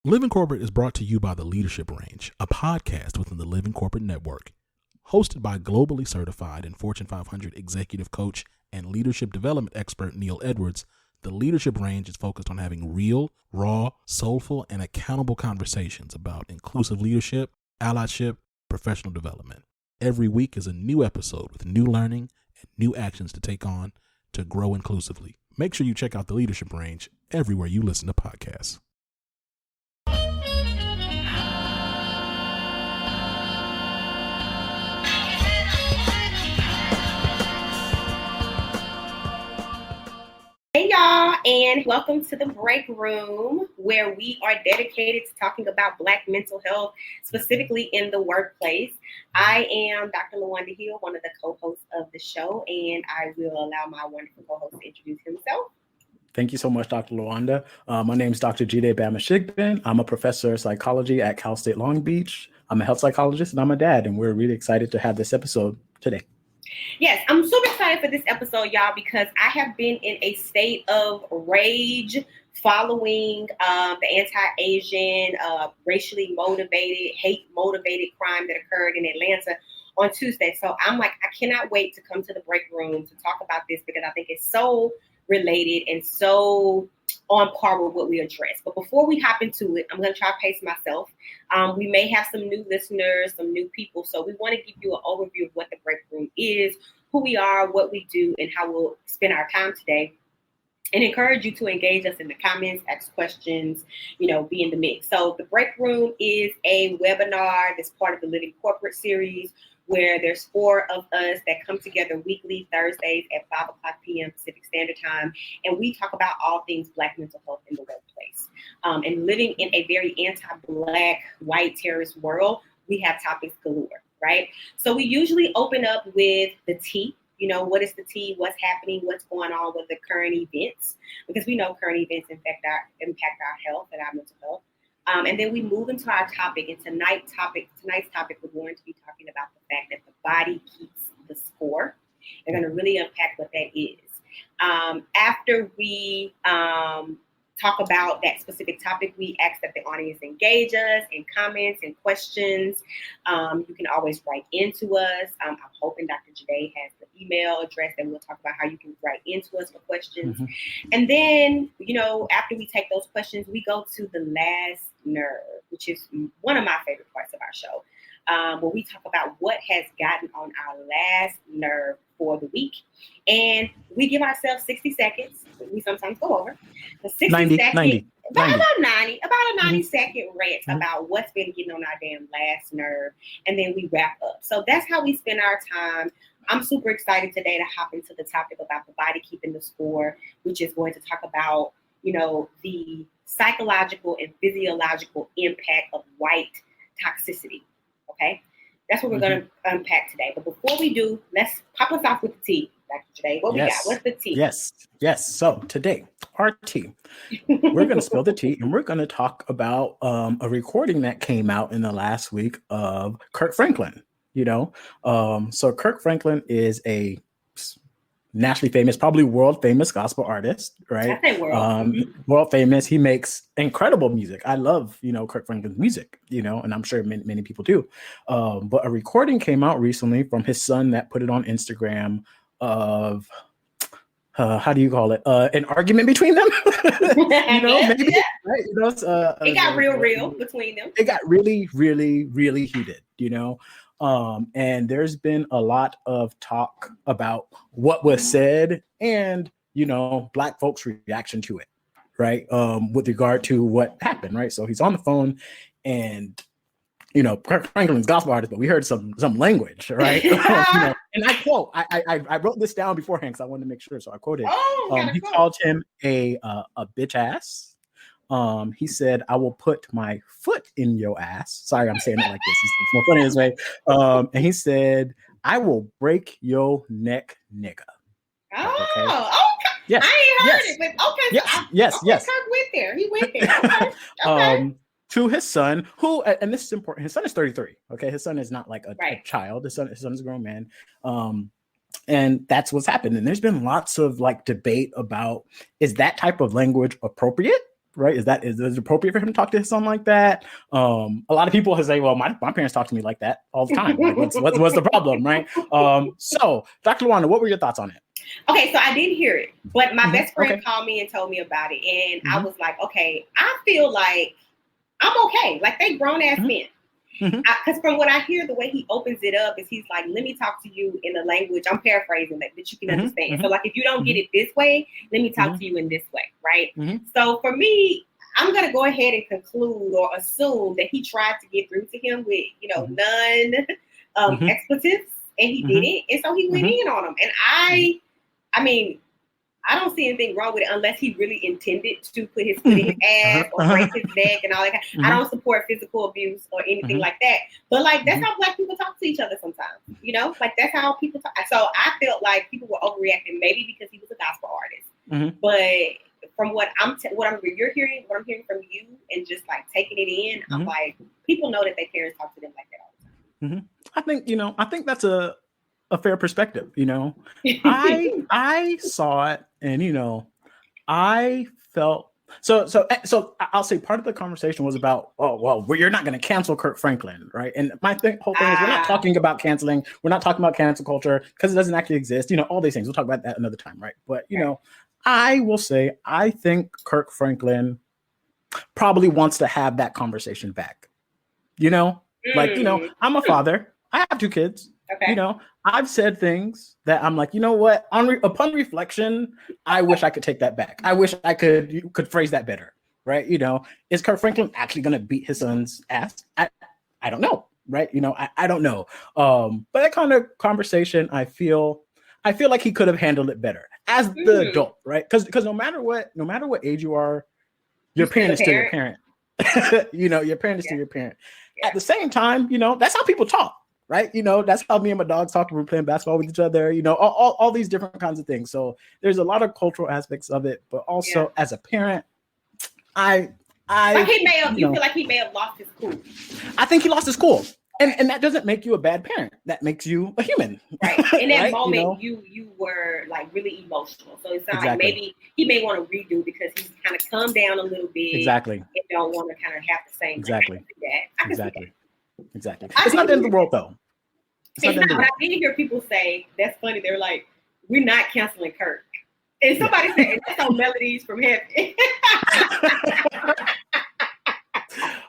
Living Corporate is brought to you by the Leadership Range, a podcast within the Living Corporate Network. Hosted by globally certified and Fortune 500 executive coach and leadership development expert Neil Edwards, the Leadership Range is focused on having real, raw, soulful, and accountable conversations about inclusive leadership, allyship, professional development. Every week is a new episode with new learning and new actions to take on to grow inclusively. Make sure you check out the Leadership Range everywhere you listen to podcasts. Hey y'all, and welcome to the Break Room, where we are dedicated to talking about Black mental health, specifically in the workplace. I am Dr. LaWanda Hill, one of the co-hosts of the show, and I will allow my wonderful co-host to introduce himself. Thank you so much, Dr. LaWanda. My name is Dr. Jide Bama-Shigben. I'm a professor of psychology at Cal State Long Beach. I'm a health psychologist, and I'm a dad, and we're really excited to have this episode today. Yes, I'm super excited for this episode, y'all, because I have been in a state of rage following the anti-Asian, racially motivated, hate-motivated crime that occurred in Atlanta on Tuesday. So I'm like, I cannot wait to come to the break room to talk about this because I think it's so related and so on par with what we address. But before we hop into it, I'm going to try to pace myself. We may have some new listeners, some new people. So we want to give you an overview of what the break room is, who we are, what we do, and how we'll spend our time today. And encourage you to engage us in the comments, ask questions, be in the mix. So the break room is a webinar that's part of the Living Corporate series, where there's 4 of us that come together weekly Thursdays at 5 o'clock p.m. Pacific Standard Time. And we talk about all things Black mental health in the workplace. And living in a very anti-Black, white terrorist world, we have topics galore, right? So we usually open up with the T. What is the T? What's happening? What's going on with the current events? Because we know current events impact our health and our mental health. And then we move into our topic. And tonight's topic, we're going to be talking about the fact that the body keeps the score. We're going to really unpack what that is. After we talk about that specific topic, we ask that the audience engage us in comments and questions. You can always write into us. I'm hoping Dr. Jade has the email address, and we'll talk about how you can write into us for questions. Mm-hmm. And then, after we take those questions, we go to the last nerve, which is one of my favorite parts of our show, where we talk about what has gotten on our last nerve for the week. And we give ourselves 60 seconds. We sometimes go over. The 60 seconds, about a 90-second rant about what's been getting on our damn last nerve. And then we wrap up. So that's how we spend our time. I'm super excited today to hop into the topic about the body keeping the score, which is going to talk about, the psychological and physiological impact of white toxicity. Okay? That's what we're going to unpack today. But before we do, let's pop us off with the T, Dr. Jade. What we got? What's the T? Yes. So today, our T, we're going to spill the tea, and we're going to talk about a recording that came out in the last week of Kirk Franklin. So Kirk Franklin is a nationally famous, probably world famous gospel artist, right? I say world. World famous. He makes incredible music. I love, Kirk Franklin's music, and I'm sure many people do. But a recording came out recently from his son that put it on Instagram of, how do you call it? An argument between them, maybe. Yeah. Right? It got real between them. It got really, really, really heated, and there's been a lot of talk about what was said and, Black folks' reaction to it, right? With regard to what happened, right? So he's on the phone and, Kirk Franklin's gospel artist, but we heard some language, right? And I quote, I wrote this down beforehand because I wanted to make sure, so I quoted. He called him a bitch ass. He said, "I will put my foot in your ass." Sorry, I'm saying it like this. It's more funny this way. And he said, "I will break your neck, nigga." Okay. Yes. I ain't heard it, but okay. Yes. Kirk went there. He went there. Okay. To his son, who, and this is important, his son is 33. Okay, his son is not like a child. His son is a grown man. And that's what's happened. And there's been lots of debate about, is that type of language appropriate? right? Is it appropriate for him to talk to his son like that? A lot of people say, well, my parents talk to me like that all the time. Like, what's the problem, right? So, Dr. Luana, what were your thoughts on it? Okay, so I didn't hear it, but my best friend called me and told me about it, and I was like, okay, I feel like I'm okay. Like, they grown ass men. Because from what I hear, the way he opens it up is he's like, let me talk to you in a language, I'm paraphrasing that you can understand. So like, if you don't get it this way, let me talk to you in this way, right? So for me, I'm going to go ahead and conclude or assume that he tried to get through to him with, expletives, and he didn't. And so he went in on him. And I mean, I don't see anything wrong with it unless he really intended to put his foot in his ass or break his neck and all that. I don't support physical abuse or anything like that. But like, that's how Black people talk to each other sometimes, like that's how people talk. So I felt like people were overreacting, maybe because he was a gospel artist. But from what I'm hearing from you and just like taking it in, I'm like, people know that their parents talk to them like that all the time. I think that's a fair perspective. I saw it, and I felt so I'll say part of the conversation was about, you're not going to cancel Kirk Franklin, right? And my whole thing is, we're not talking about canceling, we're not talking about cancel culture, because it doesn't actually exist. All these things, we'll talk about that another time, right? But I will say, I think Kirk Franklin probably wants to have that conversation back. I'm a father, I have 2 kids. Okay. I've said things that I'm like, what? Upon reflection, I wish I could take that back. I wish I could phrase that better, right? Is Kirk Franklin actually going to beat his son's ass? I don't know, right? I don't know. But that kind of conversation, I feel like he could have handled it better as the adult, right? Because no matter what age you are, your parent is still your parent. Your parent is still your parent. At the same time, that's how people talk. Right. That's how me and my dogs talk when we're playing basketball with each other, all these different kinds of things. So there's a lot of cultural aspects of it, but also as a parent, you feel like he may have lost his cool. I think he lost his cool. And that doesn't make you a bad parent. That makes you a human. Right. In that moment, you were like really emotional. So it sounds like maybe he may want to redo because he's kind of calmed down a little bit. Exactly. And don't want to kind of have the same. Exactly. Exactly. It's not the end of the world, though. I did hear people say, that's funny. They're like, we're not canceling Kirk. And somebody said, that's on Melodies from Heaven.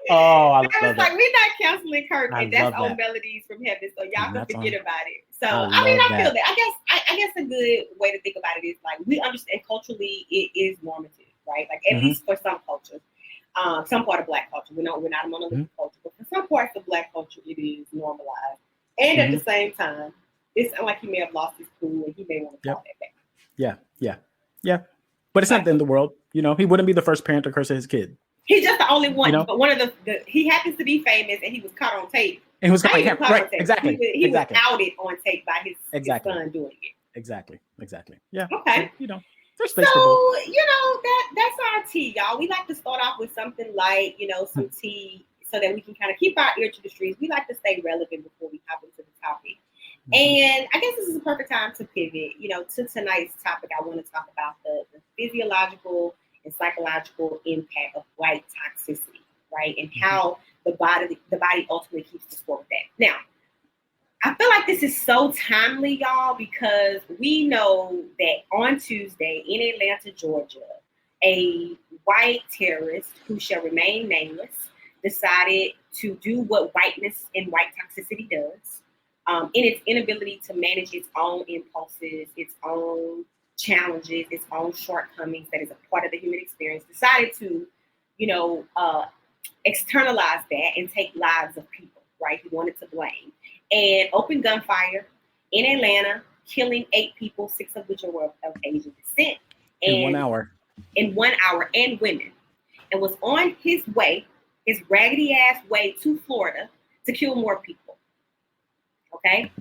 I was like, we're not canceling Kirk, and that's on Melodies from Heaven, so y'all can forget about it. So I feel that. I guess a good way to think about it is like, we understand culturally it is normative, right? Like at least for some cultures. Some part of Black culture. We're not a monolithic culture, but for some parts of Black culture, it is normalized. And at the same time, it's like he may have lost his cool and he may want to call that back. Yeah. But it's not the end of the world. He wouldn't be the first parent to curse his kid. He's just the only one. But one of the he happens to be famous and he was caught on tape. And he was caught on tape. Right. Exactly. He was outed on tape by his son doing it. Exactly. Yeah. Okay. So, there's space for that's our tea, y'all. We like to start off with something light, some tea, so that we can kind of keep our ear to the streets. We like to stay relevant before we hop into the topic. And I guess this is a perfect time to pivot, to tonight's topic. I want to talk about the physiological and psychological impact of white toxicity, right? And how the body ultimately keeps the score with that. Now, I feel like this is so timely, y'all, because we know that on Tuesday in Atlanta, Georgia, a white terrorist who shall remain nameless decided to do what whiteness and white toxicity does, in its inability to manage its own impulses, its own challenges, its own shortcomings that is a part of the human experience, decided to, externalize that and take lives of people, right? He wanted to blame. And opened gunfire in Atlanta, killing 8 people, 6 of which were of Asian descent. In 1 hour. In 1 hour, and women. And was on his way, his raggedy ass way to Florida to kill more people. Okay?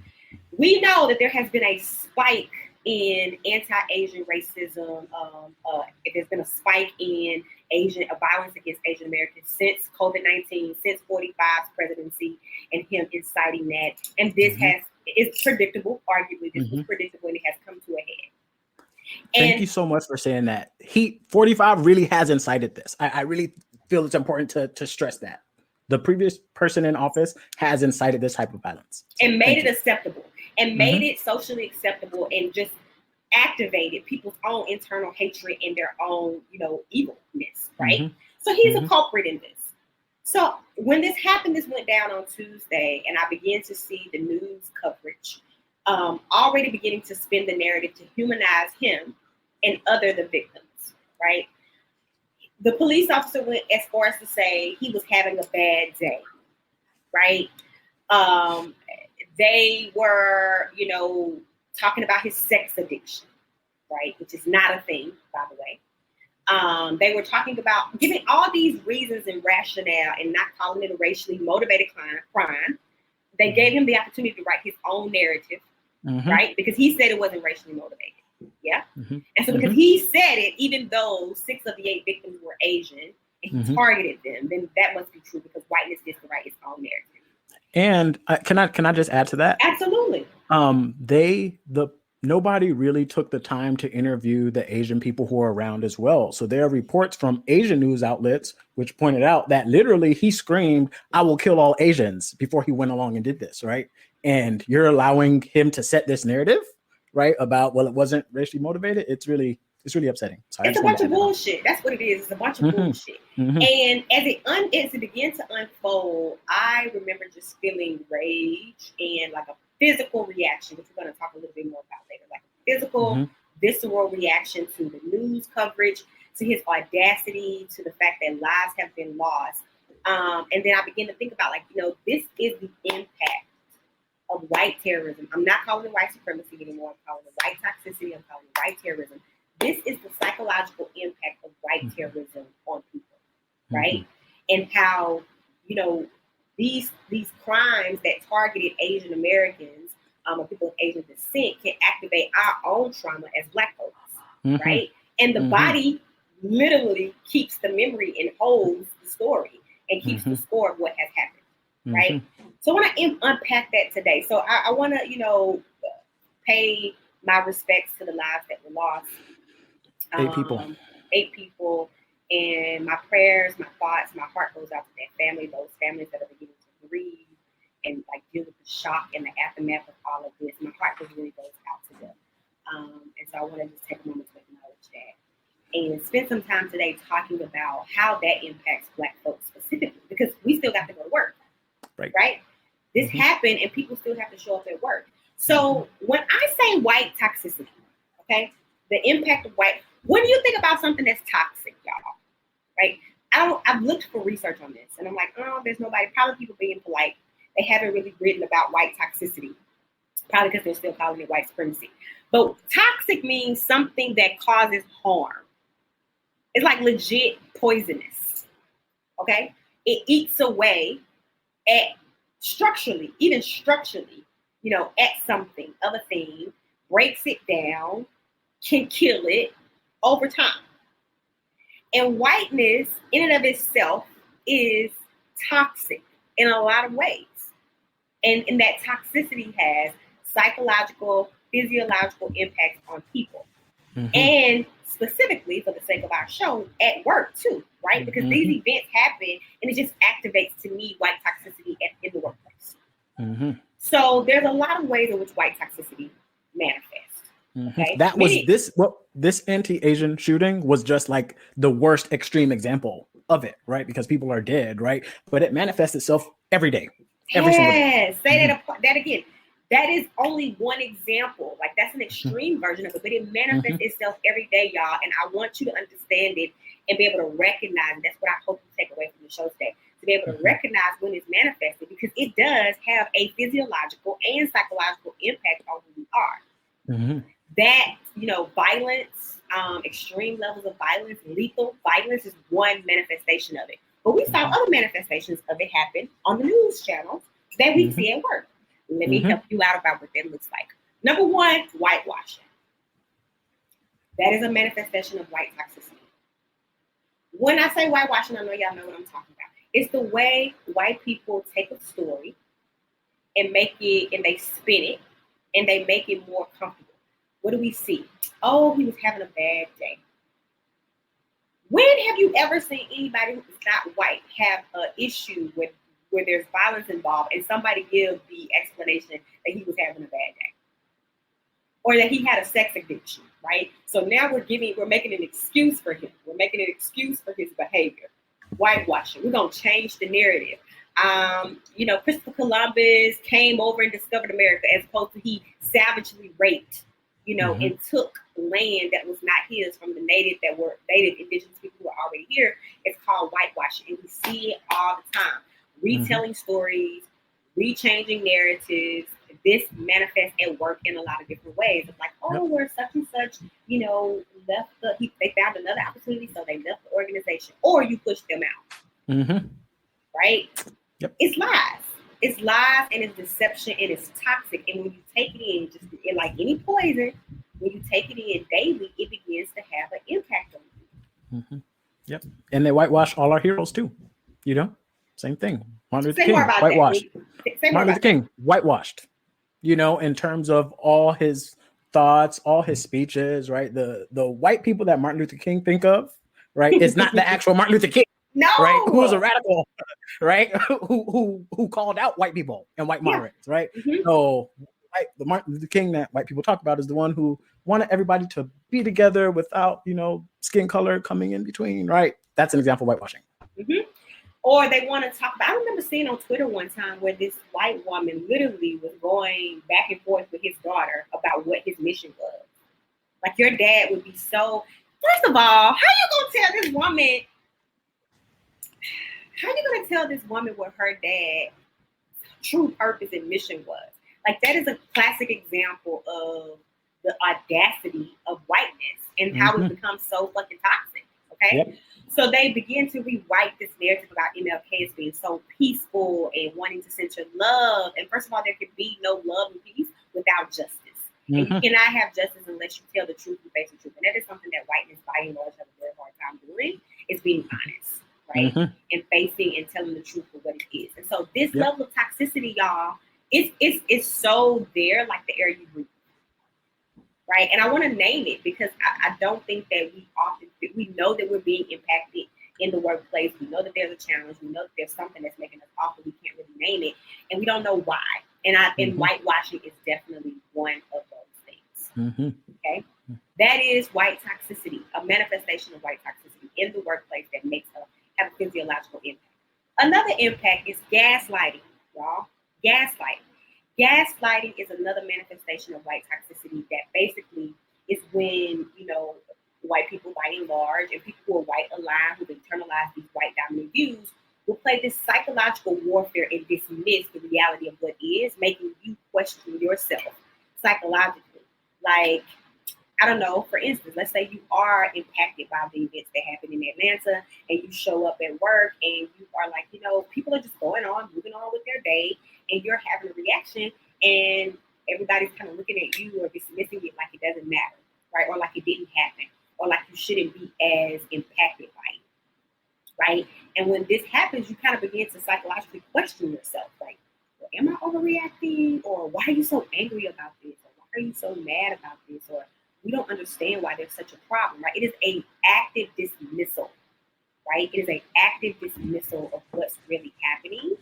We know that there has been a spike in anti-Asian racism. There's been a spike in violence against Asian Americans since COVID-19, since 45's presidency, and him inciting that. And this is predictable, arguably. This was predictable, and it has come to a head. Thank you so much for saying that. 45 really has incited this. I really feel it's important to stress that. The previous person in office has incited this type of violence. So, and made it acceptable and made it socially acceptable and just activated people's own internal hatred and their own, evilness, right? So he's a culprit in this. So when this happened, this went down on Tuesday, and I began to see the news coverage already beginning to spin the narrative to humanize him and the victims, right? The police officer went as far as to say he was having a bad day, right? They were, talking about his sex addiction, right? Which is not a thing, by the way. They were talking about giving all these reasons and rationale and not calling it a racially motivated crime. They gave him the opportunity to write his own narrative, right? Because he said it wasn't racially motivated. Yeah. And so because he said it, even though 6 of the 8 victims were Asian and he targeted them, then that must be true because whiteness gets to write its own narrative. And can I just add to that? Absolutely. Nobody really took the time to interview the Asian people who are around as well. So there are reports from Asian news outlets which pointed out that literally he screamed, "I will kill all Asians," before he went along and did this, right? And you're allowing him to set this narrative, right, about, well, it wasn't racially motivated. It's really upsetting. So it's a bunch of bullshit. That's what it is. It's a bunch of bullshit. And as it began to unfold, I remember just feeling rage and like a physical reaction, which we're going to talk a little bit more about later, like a physical, visceral reaction to the news coverage, to his audacity, to the fact that lives have been lost. And then I began to think about, this is the impact of white terrorism. I'm not calling it white supremacy anymore. I'm calling it white toxicity. I'm calling it white terrorism. This is the psychological impact of white terrorism on people, right? And how, these crimes that targeted Asian Americans or people of Asian descent can activate our own trauma as Black folks, right? And the body literally keeps the memory and holds the story and keeps the score of what has happened, right? So I want to unpack that today. So I want to, pay my respects to the lives that were lost. 8 people. 8 people. And my prayers, my thoughts, my heart goes out to that family, those families that are beginning to grieve and deal with the shock and the aftermath of all of this. My heart just really goes out to them. And so I want to just take a moment to acknowledge that and spend some time today talking about how that impacts Black folks specifically, because we still got to go to work, right? This happened and people still have to show up at work. So when I say white toxicity, okay, the impact of white, when you think about something that's toxic, y'all, right? I've looked for research on this and I'm like, oh, there's nobody, probably people being polite. They haven't really written about white toxicity, probably because they're still calling it white supremacy. But toxic means something that causes harm. It's like legit poisonous, okay? It eats away at structurally, at something of a thing, breaks it down, can kill it over time. And whiteness in and of itself is toxic in a lot of ways. And that toxicity has psychological, physiological impacts on people. And specifically, for the sake of our show, at work too, right? Because these events happen and it just activates, to me, white toxicity in the workplace. So there's a lot of ways in which white toxicity manifests. Okay? That was this anti-Asian shooting was just like the worst extreme example of it, right? Because people are dead, right? But it manifests itself every day. Every single day. Say that again. That is only one example. Like, that's an extreme version of it, but it manifests itself every day, y'all. And I want you to understand it and be able to recognize it. That's what I hope you take away from the show today, to be able to recognize when it's manifested, because it does have a physiological and psychological impact on who we are. That, violence, extreme levels of violence, lethal violence is one manifestation of it. But we saw other manifestations of it happen on the news channels that we see at work. Let me help you out about what that looks like. Number one, whitewashing. That is a manifestation of white toxicity. When I say whitewashing, I know y'all know what I'm talking about. It's the way white people take a story and they spin it and they make it more comfortable. What do we see? Oh, he was having a bad day. When have you ever seen anybody who is not white have an issue with where there's violence involved and somebody give the explanation that he was having a bad day? Or that he had a sex addiction, right? So now we're making an excuse for him. We're making an excuse for his behavior. Whitewashing. We're gonna change the narrative. Christopher Columbus came over and discovered America as opposed to he savagely raped, and took land that was not his from the native indigenous people who were already here. It's called whitewashing, and we see it all the time. Retelling stories, rechanging narratives. This manifests at work in a lot of different ways. It's like, where such and such, left they found another opportunity, so they left the organization, or you push them out. Right? Yep. It's lies. It's lies and it's deception and it's toxic. And when you take it in, just like any poison, when you take it in daily, it begins to have an impact on you. Yep. And they whitewash all our heroes too. Same thing. Martin Luther King, whitewashed. Martin Luther King, whitewashed. In terms of all his thoughts, all his speeches, right? The white people that Martin Luther King think of, right, is not the actual Martin Luther King. No, right? Who was a radical, right? Who called out white people and white moderates, right? So, the Martin Luther King that white people talk about is the one who wanted everybody to be together without, skin color coming in between, right? That's an example of whitewashing. Or they want to talk about. I remember seeing on Twitter one time where this white woman literally was going back and forth with his daughter about what his mission was. Like, your dad would be so. First of all, how you gonna tell this woman? How are you going to tell this woman what her dad's true purpose and mission was? Like, that is a classic example of the audacity of whiteness and how it becomes so fucking toxic, okay? Yep. So they begin to rewrite this narrative about MLK as being so peaceful and wanting to center love. And first of all, there can be no love and peace without justice. And you cannot have justice unless you tell the truth and face the truth. And that is something that whiteness, by and large, have a very hard time doing, is being honest. Right? And facing and telling the truth of what it is. And so this level of toxicity, y'all, it's so there, like the air you breathe. Right? And I want to name it because I don't think that we know that we're being impacted in the workplace. We know that there's a challenge. We know that there's something that's making us awful. We can't really name it. And we don't know why. And whitewashing is definitely one of those things. Okay? That is white toxicity, a manifestation of white toxicity in the workplace that makes us have a physiological impact. Another impact is gaslighting, y'all. Gaslighting is another manifestation of white toxicity that basically is when, white people by and large and people who are white aligned, who've internalized these white dominant views, will play this psychological warfare and dismiss the reality of what is, making you question yourself psychologically. Like, I don't know, for instance, let's say you are impacted by the events that happen in Atlanta and you show up at work and you are like, people are just moving on with their day and you're having a reaction and everybody's kind of looking at you or dismissing it like it doesn't matter, right? Or like it didn't happen or like you shouldn't be as impacted by it, right? And when this happens, you kind of begin to psychologically question yourself, like, well, am I overreacting? Or why are you so angry about this? Or why are you so mad about this? Or we don't understand why there's such a problem, right? It is an active dismissal, right? It is an active dismissal of what's really happening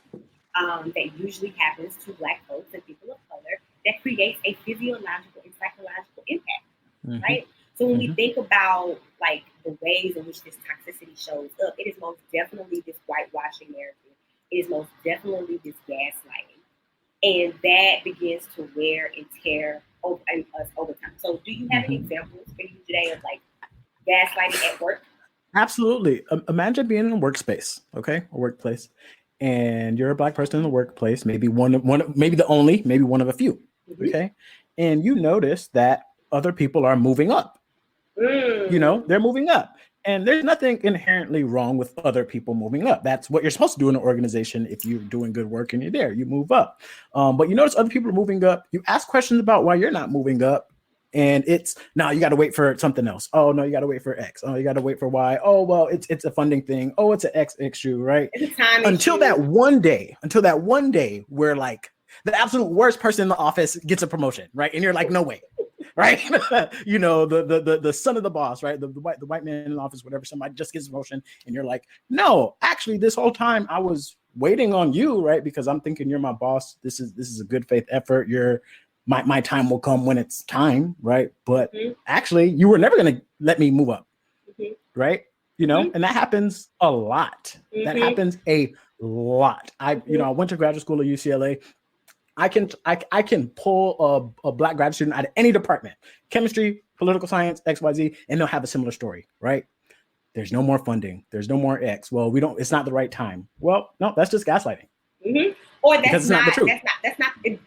that usually happens to Black folks and people of color that creates a physiological and psychological impact, right? So when we think about like the ways in which this toxicity shows up, it is most definitely this whitewashing narrative. It is most definitely this gaslighting. And that begins to wear and tear us over time. So do you have any examples for you today of like gaslighting at work? Absolutely. Imagine being in a workspace, okay? A workplace. And you're a Black person in the workplace, maybe maybe the only, maybe one of a few, okay? And you notice that other people are moving up. They're moving up. And there's nothing inherently wrong with other people moving up. That's what you're supposed to do in an organization. If you're doing good work and you're there, you move up. But you notice other people are moving up. You ask questions about why you're not moving up. And it's, no, you got to wait for something else. Oh, no, you got to wait for X. Oh, you got to wait for Y. Oh, well, it's a funding thing. Oh, it's an X issue, right? It's a time until issue. that one day where like the absolute worst person in the office gets a promotion, right? And you're like, no way. right? You know, the son of the boss, right? The white man in the office, whatever. Somebody just gets a promotion, and you're like, no, actually, this whole time I was waiting on you, right? Because I'm thinking you're my boss. This is a good faith effort. My time will come when it's time, right? But actually, you were never gonna let me move up, right? You know, and that happens a lot. That happens a lot. I went to graduate school at UCLA. I can pull a Black grad student out of any department, chemistry, political science, XYZ, and they'll have a similar story, right? There's no more funding. There's no more X. Well, it's not the right time. Well, no, that's just gaslighting. Or because it's not the truth.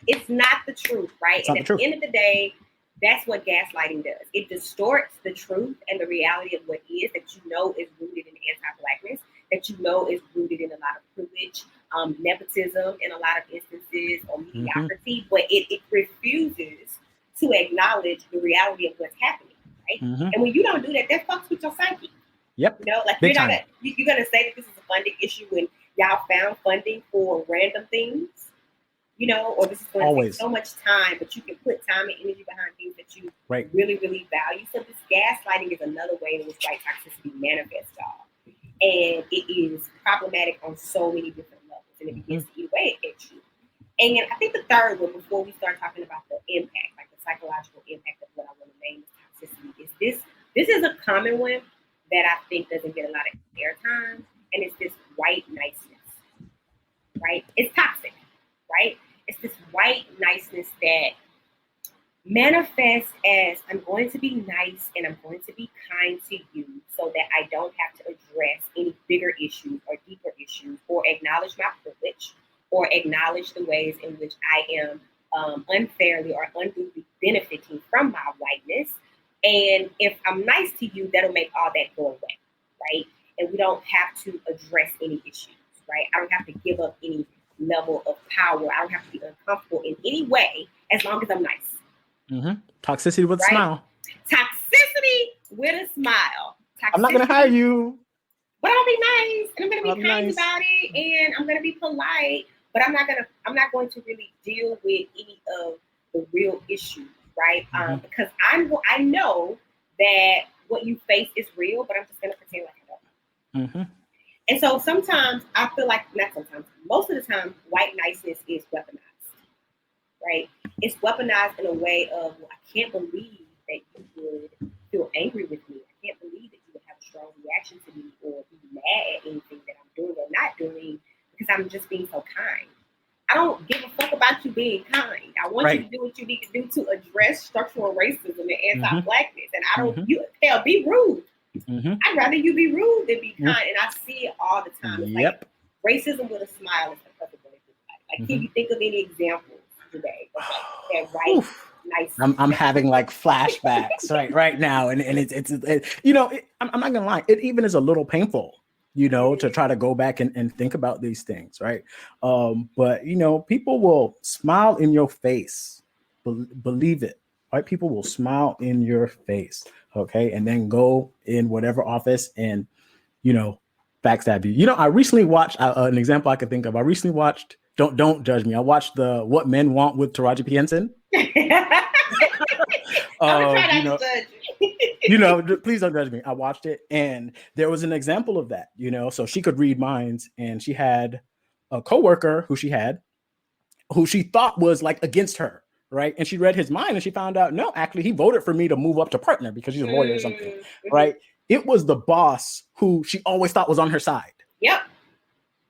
It's not the truth, right? And at the end of the day, that's what gaslighting does. It distorts the truth and the reality of what is that you know is rooted in anti-Blackness, that you know is rooted in a lot of privilege, nepotism in a lot of instances, or mediocrity, but it refuses to acknowledge the reality of what's happening, right? And when you don't do that, that fucks with your psyche. Yep. You know, like you're gonna say that this is a funding issue when y'all found funding for random things, you know, or this is going to take so much time, but you can put time and energy behind things that you really, really value. So this gaslighting is another way in which white toxicity manifests, y'all. And it is problematic on so many different levels, and it begins to eat away at you. And I think the third one, before we start talking about the impact, like the psychological impact of what I want to name as toxicity, is this is a common one that I think doesn't get a lot of airtime, and it's this white niceness, right? It's toxic, right? It's this white niceness that manifests as I'm going to be nice and I'm going to be kind to you so that I don't have to address any bigger issues or deeper issues or acknowledge my privilege or acknowledge the ways in which I am unfairly or unduly benefiting from my whiteness. And if I'm nice to you, that'll make all that go away, right? And we don't have to address any issues, right? I don't have to give up any level of power. I don't have to be uncomfortable in any way as long as I'm nice. Toxicity with a smile. Toxicity with a smile. Toxicity, I'm not going to hire you. But I'm going to be nice, and I'm going to be kind about it, and I'm going to be polite, but I'm not going to really deal with any of the real issues, right? Because I know that what you face is real, but I'm just going to pretend like I don't. And so sometimes I feel like, not sometimes, most of the time, white niceness is weaponized, right? It's weaponized in a way of, well, I can't believe that you would feel angry with me. I can't believe that you would have a strong reaction to me or be mad at anything that I'm doing or not doing because I'm just being so kind. I don't give a fuck about you being kind. I want you to do what you need to do to address structural racism and anti-Blackness. And I don't, be rude. I'd rather you be rude than be kind. And I see it all the time. It's like racism with a smile is the perfect way to do it. Like, can you think of any examples today of like that right, nice? I'm having like flashbacks right now. And it's you know, I'm not gonna lie, it even is a little painful, you know, to try to go back and think about these things, right? But you know, people will smile in your face, believe it, right? People will smile in your face, okay, and then go in whatever office and, you know, backstab you. You know, I recently watched an example I could think of. I recently watched. Don't judge me. I watched the What Men Want with Taraji P. Henson. You know, please don't judge me. I watched it, and there was an example of that. You know, so she could read minds, and she had a coworker who she thought was like against her, right? And she read his mind, and she found out, no, actually, he voted for me to move up to partner because she's a lawyer or something, right? It was the boss who she always thought was on her side. Yep.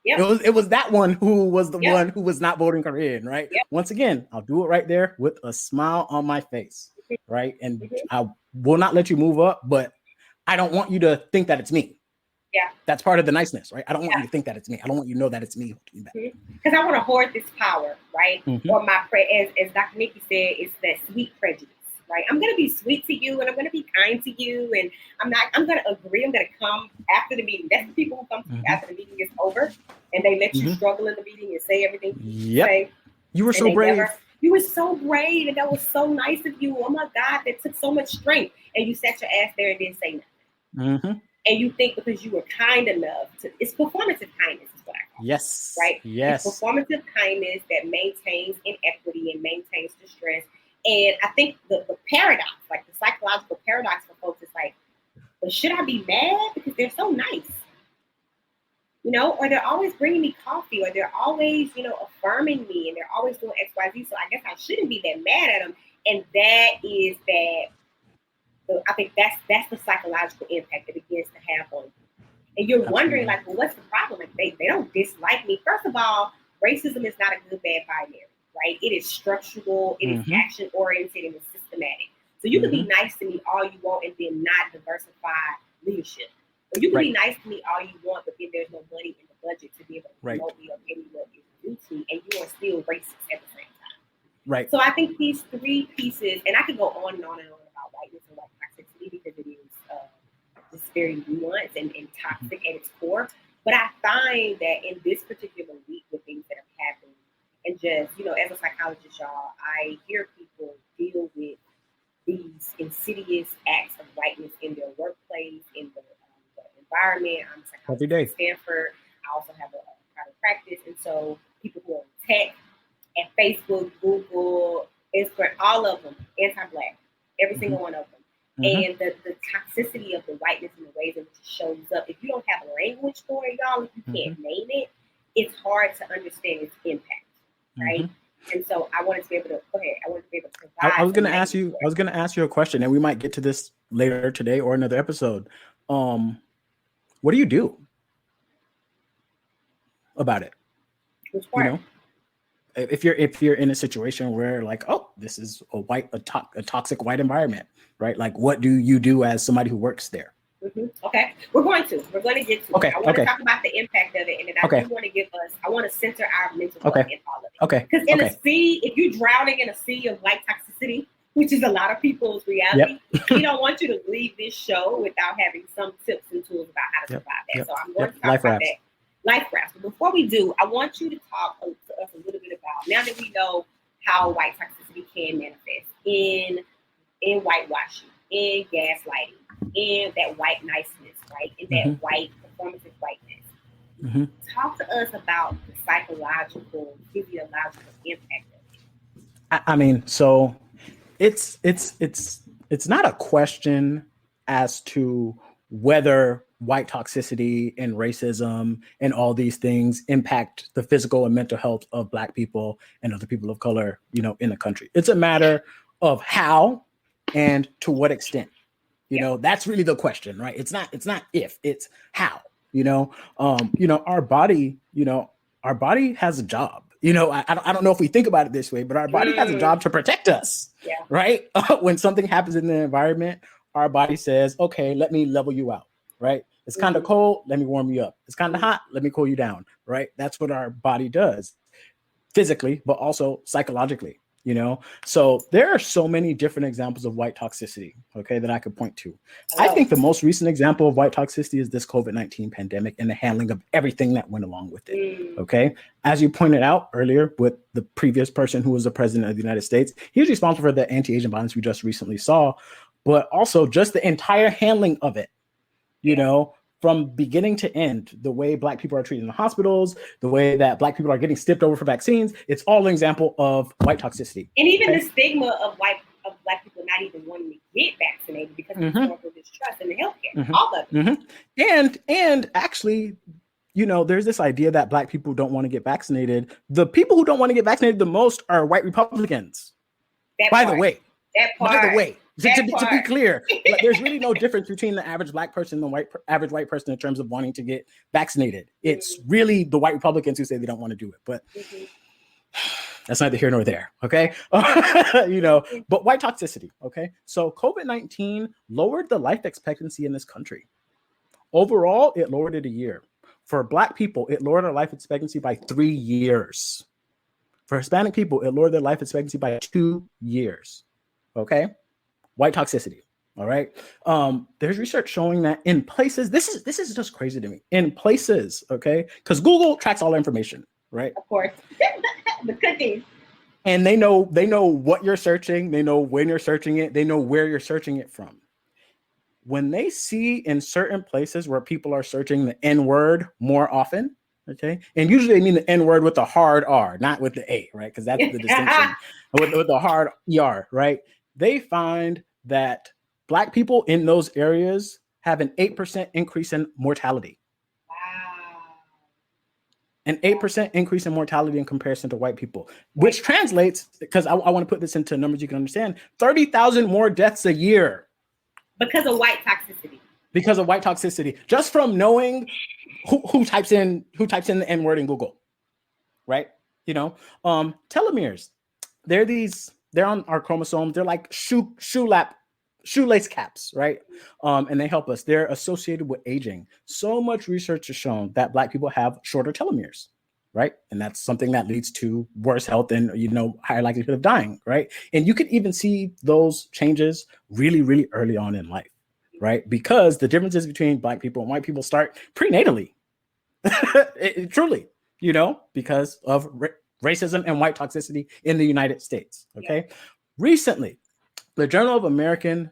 It was that one who was the one who was not voting her in, right? Once again, I'll do it right there with a smile on my face, right? And I will not let you move up, but I don't want you to think that it's me. Yeah. That's part of the niceness, right? I don't want you to think that it's me. I don't want you to know that it's me. Because I want to hoard this power, right? Or as Dr. Nikki said, it's that sweet prejudice. Right? I'm going to be sweet to you and I'm going to be kind to you. And I'm going to agree. I'm going to come after the meeting. That's the people who come to you after the meeting is over and they let you struggle in the meeting and say everything you say. You were so brave. You were so brave and that was so nice of you. Oh my God, that took so much strength. And you sat your ass there and didn't say nothing. And you think because you were kind enough it's performative kindness is what I call it. Right? Yes. It's performative kindness that maintains inequity and maintains distress And I think the paradox, like the psychological paradox for folks is like, but should I be mad because they're so nice? You know, or they're always bringing me coffee, or they're always, you know, affirming me, and they're always doing X, Y, Z. So I guess I shouldn't be that mad at them. And I think that's the psychological impact that it begins to have on you. And you're wondering, like, well, what's the problem? Like, they don't dislike me. First of all, racism is not a good, bad binary, right? It is structural, it is action oriented, and it's systematic. So you can be nice to me all you want and then not diversify leadership. Or you can be nice to me all you want, but then there's no money in the budget to be able to promote me or pay me what is due to me, and you are still racist at the same time. Right. So I think these three pieces, and I could go on and on and on about whiteness and white toxicity because it is just very nuanced and toxic at its core. But I find that in this particular week with things that have happened, and just, you know, as a psychologist, y'all, I hear people deal with these insidious acts of whiteness in their workplace, in the environment. I'm a psychologist every day at Stanford. I also have a private practice. And so people who are in tech and Facebook, Google, Instagram, all of them, anti-Black, every single one of them. And the toxicity of the whiteness and the ways in which it shows up. If you don't have a language for it, y'all, if you can't name it, it's hard to understand its impact, right? And so I wanted to be able to go ahead. I wanted to be able to provide. I was going to ask you a question, and we might get to this later today or another episode. What do you do about it? Which part? You know, if you're in a situation where, like, oh, this is a toxic white environment, right? Like, what do you do as somebody who works there? Okay, we're going to get to it. I want to talk about the impact of it, and then I do want to I want to center our mental health in all of it. Okay. Because in a sea, if you're drowning in a sea of white toxicity, which is a lot of people's reality, we don't want you to leave this show without having some tips and tools about how to survive that. So I'm going to talk about that. Life rafts. But before we do, I want you to talk to us a little bit about, now that we know how white toxicity can manifest in whitewashing, in gaslighting, in that white niceness, right? In that white performative whiteness. Talk to us about the psychological, physiological impact of it. I mean, so it's not a question as to whether white toxicity and racism and all these things impact the physical and mental health of Black people and other people of color, you know, in the country. It's a matter of how and to what extent. You know, that's really the question, right? It's not if, it's how. Our body has a job. You know, I don't know if we think about it this way, but our body has a job to protect us, right? When something happens in the environment, our body says, okay, let me level you out, right? It's kind of cold, let me warm you up. It's kind of hot, let me cool you down, right? That's what our body does physically, but also psychologically, you know? So there are so many different examples of white toxicity, okay, that I could point to. I think the most recent example of white toxicity is this COVID-19 pandemic and the handling of everything that went along with it, okay? As you pointed out earlier with the previous person who was the president of the United States, he was responsible for the anti-Asian violence we just recently saw, but also just the entire handling of it, you know, from beginning to end, the way Black people are treated in the hospitals, the way that Black people are getting skipped over for vaccines, it's all an example of white toxicity. And even the stigma of Black people not even wanting to get vaccinated because of historical distrust in the healthcare, all of it. And actually, you know, there's this idea that Black people don't want to get vaccinated. The people who don't want to get vaccinated the most are white Republicans. By the way, to be clear, there's really no difference between the average Black person and the average white person in terms of wanting to get vaccinated. It's really the white Republicans who say they don't want to do it, but that's neither here nor there. Okay. You know, but white toxicity. Okay. So COVID-19 lowered the life expectancy in this country. Overall, it lowered it a year. For Black people, it lowered our life expectancy by 3 years. For Hispanic people, it lowered their life expectancy by 2 years. Okay. White toxicity. All right. There's research showing that in places, this is just crazy to me. In places, okay, because Google tracks all information, right? Of course. The cookies. And they know what you're searching, they know when you're searching it, they know where you're searching it from. When they see in certain places where people are searching the N-word more often, Okay. And usually they mean the N word with the hard R, not with the A, right? Because that's the distinction with the hard ER, right? They find that Black people in those areas have an 8% increase in mortality. Wow. An 8% increase in mortality in comparison to white people, which translates, because I want to put this into numbers you can understand, 30,000 more deaths a year. Because of white toxicity. Because of white toxicity. Just from knowing who types in the N word in Google, right? You know, telomeres. They're on our chromosomes. They're like shoelace caps, right? And they help us. They're associated with aging. So much research has shown that Black people have shorter telomeres, right? And that's something that leads to worse health and, you know, higher likelihood of dying, right? And you can even see those changes really, really early on in life, right? Because the differences between Black people and white people start prenatally. Truly, you know, because of racism and white toxicity in the United States. Okay. Yeah. Recently, the Journal of the American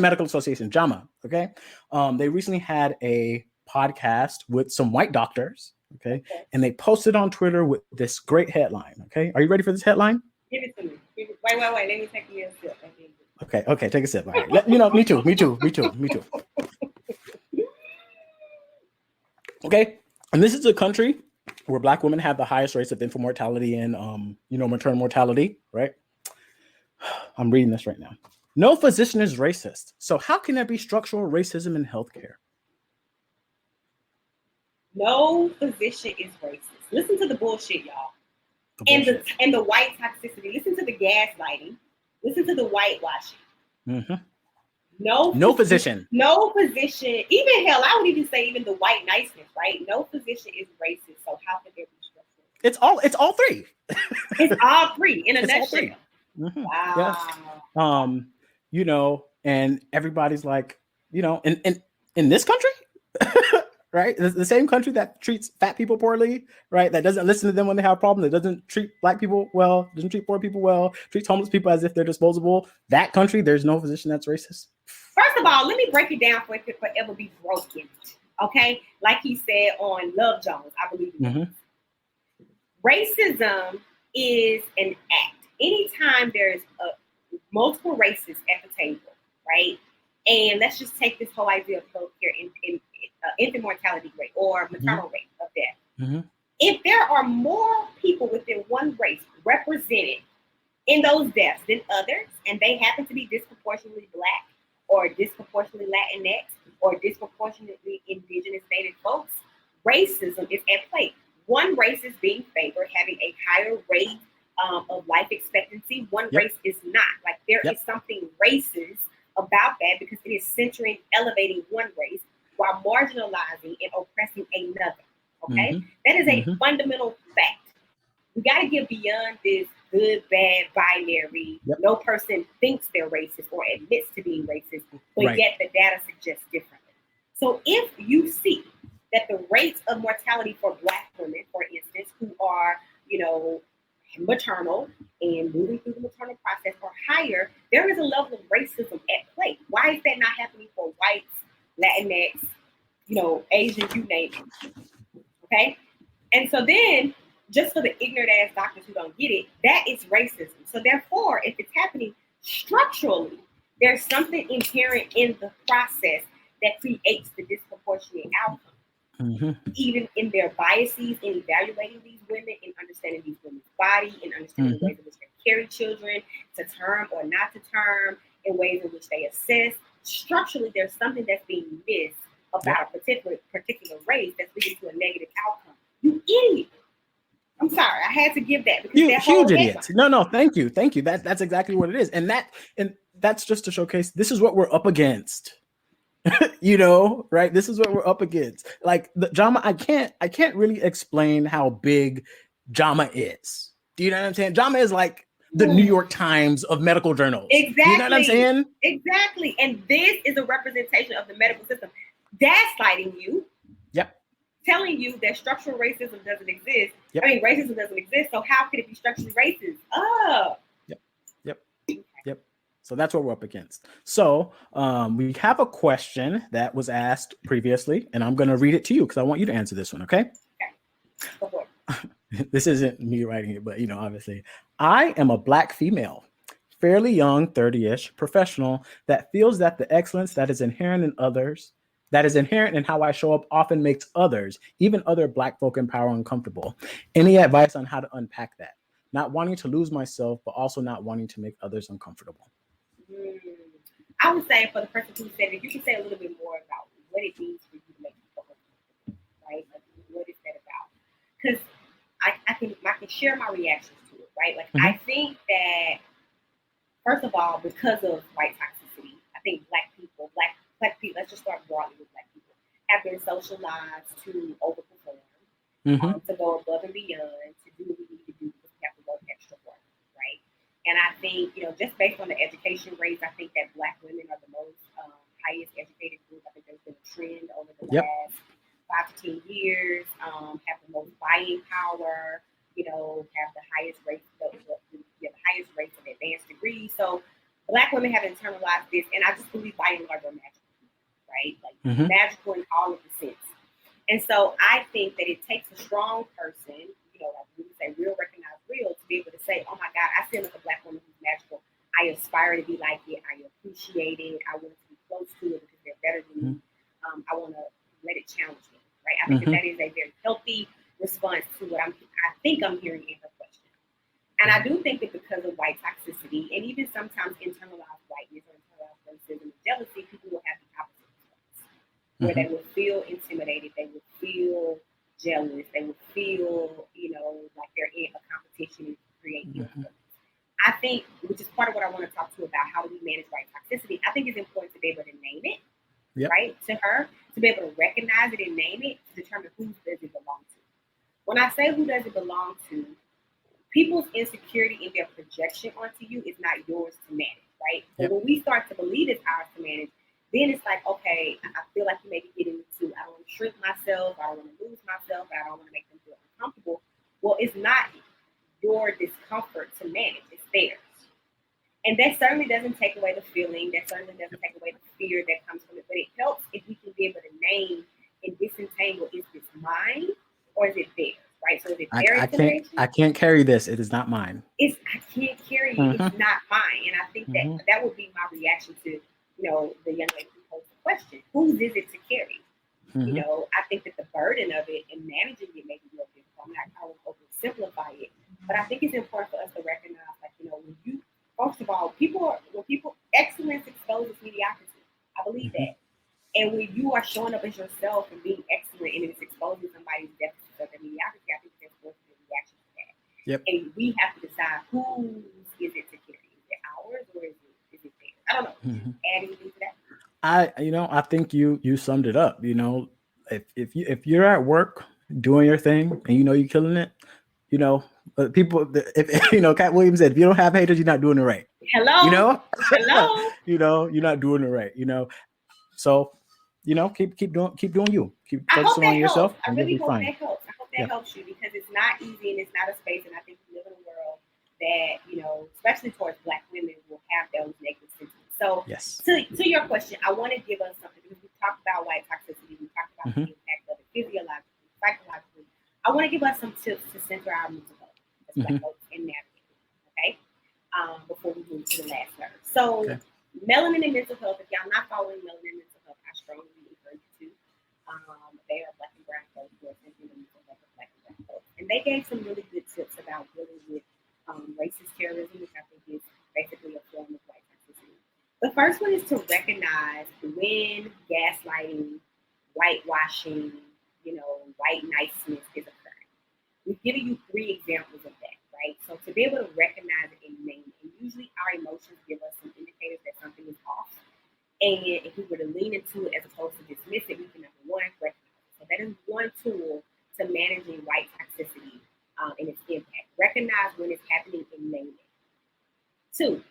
Medical Association, JAMA, okay, they recently had a podcast with some white doctors, okay, and they posted on Twitter with this great headline. Okay, are you ready for this headline? Give it to me. Wait. Let me take a sip. Okay, take a sip. All right. You know, me too. Okay, and this is a country where Black women have the highest rates of infant mortality and, maternal mortality, right? I'm reading this right now. No physician is racist. So how can there be structural racism in healthcare? No physician is racist. Listen to the bullshit, y'all. And the white toxicity. Listen to the gaslighting. Listen to the whitewashing. Mm-hmm. No physician. No physician. Even hell, I would even say even the white niceness, right? No physician is racist. So how can there be structural? It's all three. It's all three in a nutshell. Mm-hmm. Wow. Yeah. And everybody's like, in this country, right? The same country that treats fat people poorly, right? That doesn't listen to them when they have a problem, that doesn't treat Black people well, doesn't treat poor people well, treats homeless people as if they're disposable. That country, there's no physician that's racist. First of all, let me break it down for it to forever be broken. Okay? Like he said on Love Jones, I believe it is. Racism is an act. Anytime there's multiple races at the table, right? And let's just take this whole idea of healthcare in infant mortality rate or maternal rate of death. If there are more people within one race represented in those deaths than others, and they happen to be disproportionately Black or disproportionately Latinx or disproportionately Indigenous Native folks, racism is at play. One race is being favored, having a higher rate of life expectancy. One race is not. Like there is something racist about that because it is centering, elevating one race while marginalizing and oppressing another. Okay? That is a fundamental fact. We got to get beyond this good, bad, binary. No person thinks they're racist or admits to being racist, but yet the data suggests differently. So if you see that the rates of mortality for Black women, for instance, who are, maternal and moving through the maternal process are higher, there is a level of racism at play. Why is that not happening for whites, Latinx, Asian, you name it? Okay? And so then, just for the ignorant ass doctors who don't get it, that is racism. So therefore, if it's happening structurally, there's something inherent in the process that creates the disproportionate outcome. Even in their biases in evaluating these women, in understanding these women's body, in understanding the ways in which they carry children to term or not to term, in ways in which they assess. Structurally, there's something that's being missed about a particular race that's leading to a negative outcome. You idiot. I'm sorry, I had to give that because that huge idiot. No, thank you. That's exactly what it is, and that's just to showcase this is what we're up against. Right? This is what we're up against. Like the JAMA, I can't really explain how big JAMA is. Do you know what I'm saying? JAMA is like the New York Times of medical journals. Exactly. Do you know what I'm saying? Exactly. And this is a representation of the medical system gaslighting you. Telling you that structural racism doesn't exist. Racism doesn't exist. So how could it be structurally racist? So that's what we're up against. So we have a question that was asked previously, and I'm going to read it to you because I want you to answer this one. Okay. Okay. This isn't me writing it, but obviously, I am a Black female, fairly young, 30-ish, professional that feels that the excellence that is inherent in others, that is inherent in how I show up, often makes others, even other Black folk in power, uncomfortable. Any advice on how to unpack that? Not wanting to lose myself, but also not wanting to make others uncomfortable. I would say, for the person who said it, you can say a little bit more about what it means for you to make people uncomfortable, right? Like, what is that about? Because I can share my reactions to it, right? Like, I think that, first of all, because of white toxicity, I think black people, let's just start broadly with Black people, have been socialized to overperform, to go above and beyond, to do what we need to do because we have to work extra work, right? And I think, just based on the education rates, I think that Black women are the most highest educated group. I think there's been a trend over the last 5 to 10 years, have the most buying power, have the highest rates of advanced degrees. So Black women have internalized this, and I just believe by and large are magical, right? Like magical in all of the sense. And so I think that it takes a strong person, like we say, real, recognize real, to be able to say, oh my God, I feel like a Black woman who's magical. I aspire to be like it. I appreciate it. I want to be close to it because they're better than me. I want to let it challenge me, right? I think that is a very healthy response to what I think I'm hearing in her question. And I do think that because of white toxicity and even sometimes internalized whiteness or internalized racism and jealousy, people will have the opposite response, where they will feel intimidated, they will feel jealous, they will feel, like they're in a competition to create influence. I think, which is part of what I want to talk to about, how do we manage white toxicity? I think it's important to be able to name it, right, to her, to be able to recognize it and name it, to determine who does it belong to. When I say who does it belong to, people's insecurity and their projection onto you is not yours to manage, right? But when we start to believe it's ours to manage, then it's like, okay, I feel like you may be getting into, I don't want to shrink myself, I don't want to lose myself, I don't want to make them feel uncomfortable. Well, it's not your discomfort to manage, it's theirs. And that certainly doesn't take away the feeling, that certainly doesn't take away the fear that comes from it, but it helps if we can be able to name and disentangle, is this mine or is it theirs, right? So is it their intimidation? I can't carry this, it is not mine. I can't carry it, it's not mine. And I think that would be my reaction to, the young lady who posed the question, whose is it to carry? I think that the burden of it and managing it may be more difficult. I will oversimplify it, but I think it's important for us to recognize, like, when you, first of all, excellence exposes mediocrity. I believe that. And when you are showing up as yourself and being excellent and it's exposing somebody's deficits of their mediocrity, I think there's going to be a reaction to that. And we have to decide whose is it to carry. Is it ours or is it theirs? I don't know. Add anything to that? I think you summed it up. If you're at work doing your thing and you're killing it, people, if Cat Williams said, if you don't have haters, you're not doing it right. Hello. You're not doing it right. So keep doing you. Keep focusing on yourself. I really hope that helps. I hope that helps you, because it's not easy and it's not a space. And I think we live in a world that, especially towards Black women, will have those negative sentiments. So to your question, I want to give us something, because we talked about white toxicity, we talked about the impact of it physiologically, psychologically. I want to give us some tips to center our mental health as Black folks and navigate it, okay? Before we move to the last nerve. So melanin and mental health, if y'all not following melanin and mental health, I strongly encourage you to. They are Black and brown folks who are centering the mental health of Black and brown folks. And they gave some really good tips about dealing with racist terrorism, which I think is basically a form of white toxicity. The first one is to recognize when gaslighting, whitewashing, white niceness is occurring. We've given you 3 examples of that, right? So to be able to recognize it and name it, and usually our emotions give us some indicators that something is off. And if we were to lean into it as opposed to dismiss it, we can, number one, recognize it. So that is one tool to managing white toxicity and its impact. Recognize when it's happening and name it. 2,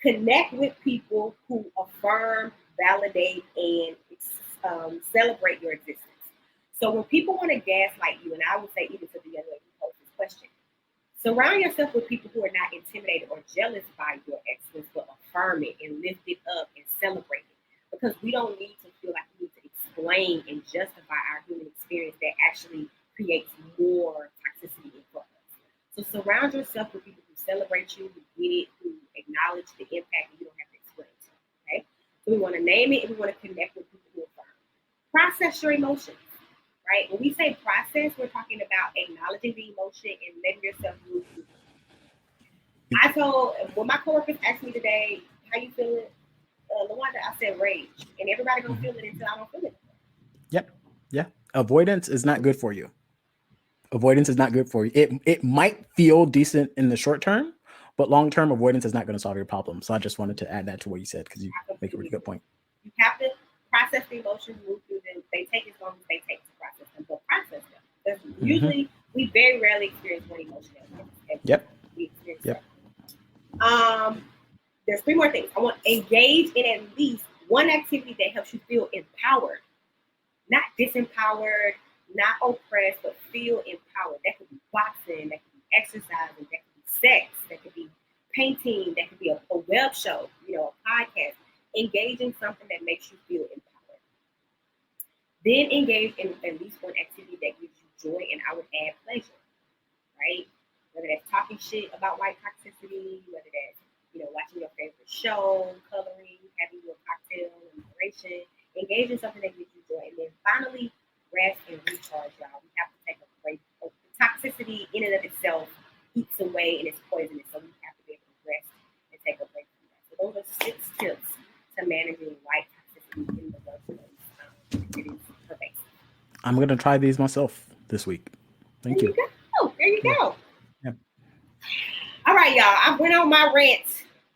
connect with people who affirm, validate, and celebrate your existence. So when people want to gaslight you, and I would say even to the young lady who posed this question, surround yourself with people who are not intimidated or jealous by your excellence, but affirm it and lift it up and celebrate it. Because we don't need to feel like we need to explain and justify our human experience that actually creates more toxicity for us. So surround yourself with people who celebrate you, who get it, who acknowledge the impact, and you don't have to explain it. Okay? So we want to name it and we want to connect with people who affirm. Process your emotions. Right? When we say process, we're talking about acknowledging the emotion and letting yourself move through it. When my coworkers asked me today, how you feeling? Lawanda, I said rage. And everybody gonna feel it until I don't feel it. Yep. Yeah. Avoidance is not good for you. Avoidance is not good for you. It might feel decent in the short term, but long term avoidance is not going to solve your problem. So I just wanted to add that to what you said because you make a really good point. You have to process the emotions, move through them. They take as long as they take to process them, but process them. Because usually we very rarely experience one emotion at Yep. We experience that. There's 3 more things. I want to engage in at least one activity that helps you feel empowered, not disempowered, not oppressed, but feel empowered. That could be boxing, that could be exercising, that could be sex, that could be painting, that could be a web show, a podcast. Engage in something that makes you feel empowered. Then engage in at least one activity that gives you joy, and I would add pleasure, right? Whether that's talking shit about white toxicity, whether that's watching your favorite show, coloring, having your cocktail, and moderation. Engage in something that gives you joy. And then finally, rest and recharge, y'all. We have to take a break. Toxicity in and of itself eats away and it's poisonous. So we have to be able to rest and take a break from that. So those are 6 tips to managing white toxicity in the workplace. It is pervasive. I'm going to try these myself this week. Thank you. There you go. Yeah. All right, y'all. I went on my rant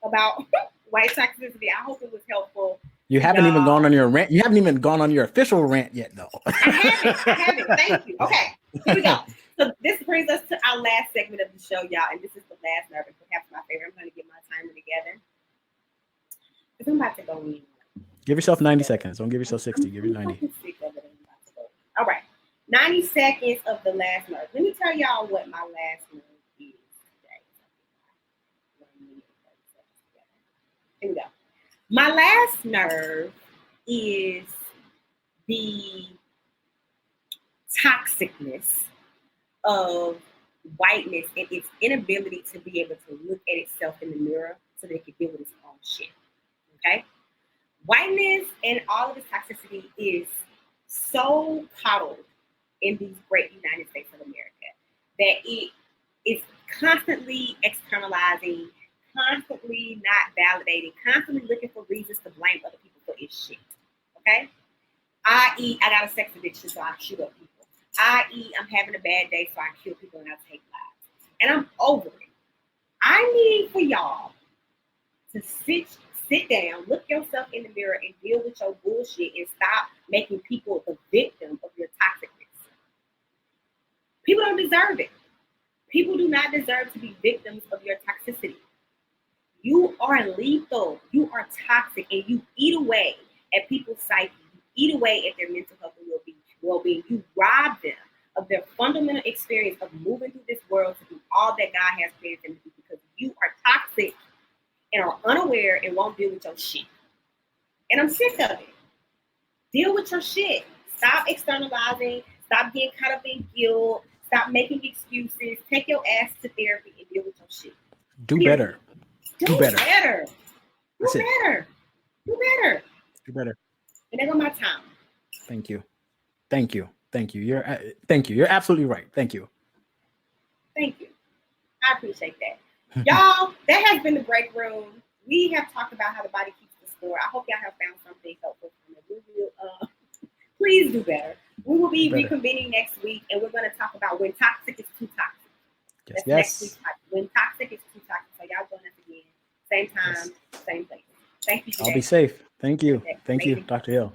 about white toxicity. I hope it was helpful. You haven't even gone on your rant. You haven't even gone on your official rant yet, though. I haven't. Thank you. Okay, here we go. So this brings us to our last segment of the show, y'all. And this is the last nerve, and perhaps my favorite. I'm going to get my timer together. Because I'm about to go in. Give yourself 90 seconds. Don't give yourself 60. Give you 90. All right. 90 seconds of the last nerve. Let me tell y'all what my last nerve is today. Here we go. My last nerve is the toxicness of whiteness and its inability to be able to look at itself in the mirror so that it can deal with its own shit. Okay? Whiteness and all of its toxicity is so coddled in these great United States of America that it is constantly externalizing, constantly not validating, constantly looking for reasons to blame other people for its shit. Okay? I.e., I got a sex addiction, so I shoot up people. I.e., I'm having a bad day, so I kill people and I take lives. And I'm over it. I need for y'all to sit down, look yourself in the mirror, and deal with your bullshit and stop making people the victim of your toxicness. People don't deserve it. People do not deserve to be victims of your toxicity. You are lethal. You are toxic, and you eat away at people's psyche. You eat away at their mental health and well-being. You rob them of their fundamental experience of moving through this world to do all that God has created them to do because you are toxic and are unaware and won't deal with your shit. And I'm sick of it. Deal with your shit. Stop externalizing. Stop getting caught up in guilt. Stop making excuses. Take your ass to therapy and deal with your shit. Do better. Do better. Do better. Do better. Do better. And there go my time. Thank you. Thank you. Thank you. You're absolutely right. Thank you. Thank you. I appreciate that. Y'all, that has been the break room. We have talked about how the body keeps the score. I hope y'all have found something helpful from it. We will, please do better. We will be reconvening next week, and we're going to talk about when toxic is too toxic. Next week's topic. When toxic is too toxic. So y'all join us again. Same time, same place. Thank you. I'll be safe. Thank you. Thank you, Dr. Hill.